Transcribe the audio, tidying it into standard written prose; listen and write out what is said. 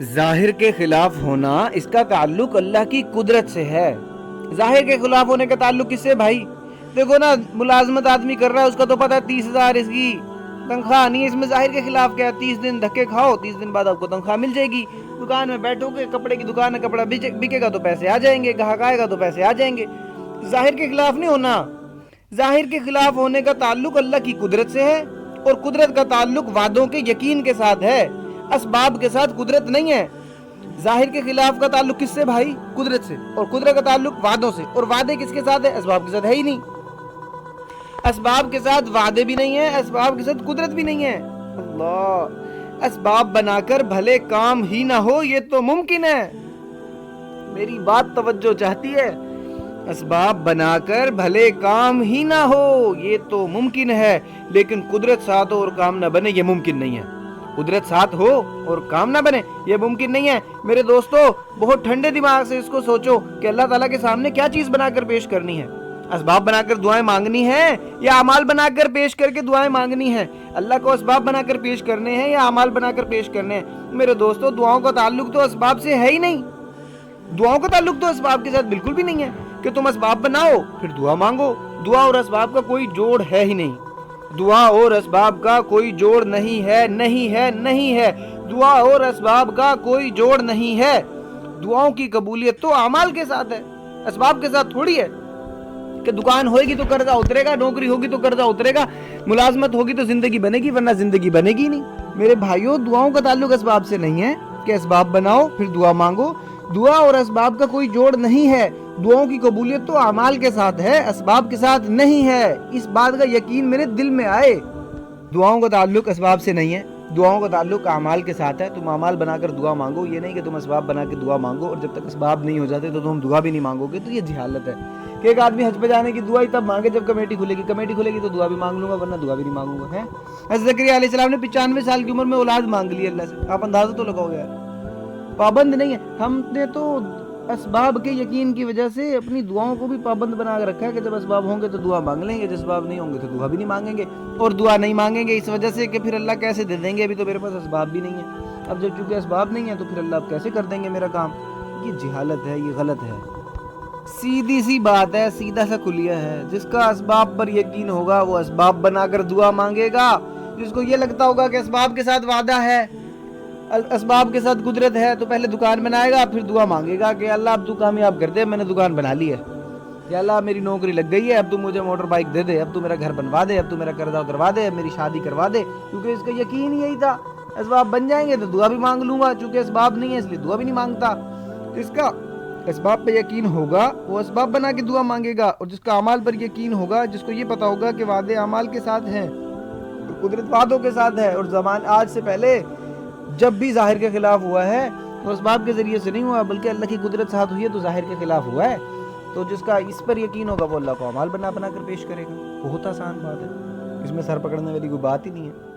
ظاہر کے خلاف ہونا اس کا تعلق اللہ کی قدرت سے ہے. ظاہر کے خلاف ہونے کا تعلق کس سے بھائی؟ دیکھو نا، ملازمت آدمی کر رہا ہے، اس کا تو پتہ ہے 30,000 اس کی تنخواہ نہیں ہے، اس میں ظاہر کے خلاف کیا ہے؟ 30 دن دھکے کھاؤ، 30 دن بعد آپ کو تنخواہ مل جائے گی. دکان میں بیٹھو گے، کپڑے کی دکان ہے، کپڑا بکے گا تو پیسے آ جائیں گے، گاہک آئے گا تو پیسے آ جائیں گے. ظاہر کے خلاف نہیں ہونا. ظاہر کے خلاف ہونے کا تعلق اللہ کی قدرت سے ہے، اور قدرت کا تعلق وعدوں کے یقین کے ساتھ ہے، اسباب کے ساتھ قدرت نہیں ہے. ظاہر کے خلاف کا تعلق کس سے بھائی؟ قدرت سے. اور قدرت کا تعلق وعدوں سے. اور وعدے کس کے ساتھ ہے؟ اسباب کے ساتھ ہے ہی نہیں. اسباب کے ساتھ وعدے بھی نہیں ہیں، اسباب کے ساتھ قدرت بھی نہیں ہے. اللہ، اسباب بنا کر بھلے کام ہی نہ ہو، یہ تو ممکن ہے. میری بات توجہ چاہتی ہے؟ اسباب بنا کر بھلے کام ہی نہ ہو، یہ تو ممکن ہے، لیکن قدرت ساتھ ہو اور کام نہ بنے، یہ ممکن نہیں ہے. قدرت ساتھ ہو اور کام نہ بنے، یہ ممکن نہیں ہے. میرے دوستو، بہت ٹھنڈے دماغ سے اس کو سوچو کہ اللہ تعالیٰ کے سامنے کیا چیز بنا کر پیش کرنی ہے. اسباب بنا کر دعائیں مانگنی ہیں یا اعمال بنا کر پیش کر کے دعائیں مانگنی ہیں؟ اللہ کو اسباب بنا کر پیش کرنے ہیں یا اعمال بنا کر پیش کرنے ہیں؟ میرے دوستو، دعاؤں کا تعلق تو اسباب سے ہے ہی نہیں. دعاؤں کا تعلق تو اسباب کے ساتھ بالکل بھی نہیں ہے کہ تم اسباب بناؤ پھر دعا مانگو. دعا اور اسباب کا کوئی جوڑ ہے ہی نہیں. دعا اور اسباب کا کوئی جوڑ نہیں ہے، نہیں ہے، نہیں ہے. دعا اور اسباب کا کوئی جوڑ نہیں ہے. دعاؤں کی قبولیت تو اعمال کے ساتھ ہے، اسباب کے ساتھ تھوڑی ہے. کہ دکان ہوئے گی تو قرضہ اترے گا، نوکری ہوگی تو قرضہ اترے گا، ملازمت ہوگی تو زندگی بنے گی، ورنہ زندگی بنے گی نہیں. میرے بھائیوں، دعاؤں کا تعلق اسباب سے نہیں ہے کہ اسباب بناؤ پھر دعا مانگو. دعا اور اسباب کا کوئی جوڑ نہیں ہے. دعاؤں کی قبولیت تو اعمال کے ساتھ ہے، اسباب کے ساتھ نہیں ہے. اس بات کا یقین میرے دل میں آئے. دعاؤں کا تعلق اسباب سے نہیں ہے، دعاؤں کا تعلق اعمال کے ساتھ ہے. تم اعمال بنا کر دعا مانگو، یہ نہیں کہ تم اسباب بنا کے دعا مانگو اور جب تک اسباب نہیں ہو جاتے تو تم دعا بھی نہیں مانگو گے. تو یہ جہالت ہے کہ ایک آدمی حج پہ جانے کی دعا ہی تب مانگے جب کمیٹی کھلے گی. کمیٹی کھلے گی تو دعا بھی مانگ لوں گا، ورنہ دعا بھی نہیں مانگوں گا. حضرت زکریا علیہ السلام نے 95 سال کی عمر میں اولاد مانگ لی اللہ سے. آپ اندازہ تو لگاؤ گے. پابند نہیں ہے. ہم نے تو اسباب کے یقین کی وجہ سے اپنی دعاؤں کو بھی پابند بنا کر رکھا ہے کہ جب اسباب ہوں گے تو دعا مانگ لیں گے، جب اسباب نہیں ہوں گے تو دعا بھی نہیں مانگیں گے. اور دعا نہیں مانگیں گے اس وجہ سے کہ پھر اللہ کیسے دے دیں گے، ابھی تو میرے پاس اسباب بھی نہیں ہیں. اب جب چونکہ اسباب نہیں ہیں تو پھر اللہ اب کیسے کر دیں گے میرا کام. یہ جہالت ہے، یہ غلط ہے. سیدھی سی بات ہے، سیدھا سا کلیہ ہے. جس کا اسباب پر یقین ہوگا وہ اسباب بنا کر دعا مانگے گا. جس کو یہ لگتا ہوگا کہ اسباب کے ساتھ وعدہ ہے، اسباب کے ساتھ قدرت ہے، تو پہلے دکان بنائے گا پھر دعا مانگے گا کہ اللہ اب تو کامیاب کر دے، میں نے دکان بنا لی ہے، کہ اللہ میری نوکری لگ گئی ہے، اب تو مجھے موٹر بائک دے دے، اب تو میرا گھر بنوا دے، اب تو میرا قرضہ اتروا دے، اب میری شادی کروا دے. کیونکہ اس کا یقین یہی تھا اسباب بن جائیں گے تو دعا بھی مانگ لوں گا. چونکہ اسباب نہیں ہے اس لیے دعا بھی نہیں مانگتا. اس کا اسباب پہ یقین ہوگا وہ اسباب بنا کے دعا مانگے گا، اور جس کا اعمال پر یقین ہوگا، جس کو یہ پتا ہوگا کہ وعدے اعمال کے ساتھ ہیں اور قدرت وعدوں کے ساتھ ہے، اور زمان آج سے پہلے جب بھی ظاہر کے خلاف ہوا ہے تو اسباب کے ذریعے سے نہیں ہوا بلکہ اللہ کی قدرت ساتھ ہوئی ہے تو ظاہر کے خلاف ہوا ہے. تو جس کا اس پر یقین ہوگا وہ اللہ کو اعمال بنا کر پیش کرے گا. بہت آسان بات ہے، اس میں سر پکڑنے والی کوئی بات ہی نہیں ہے.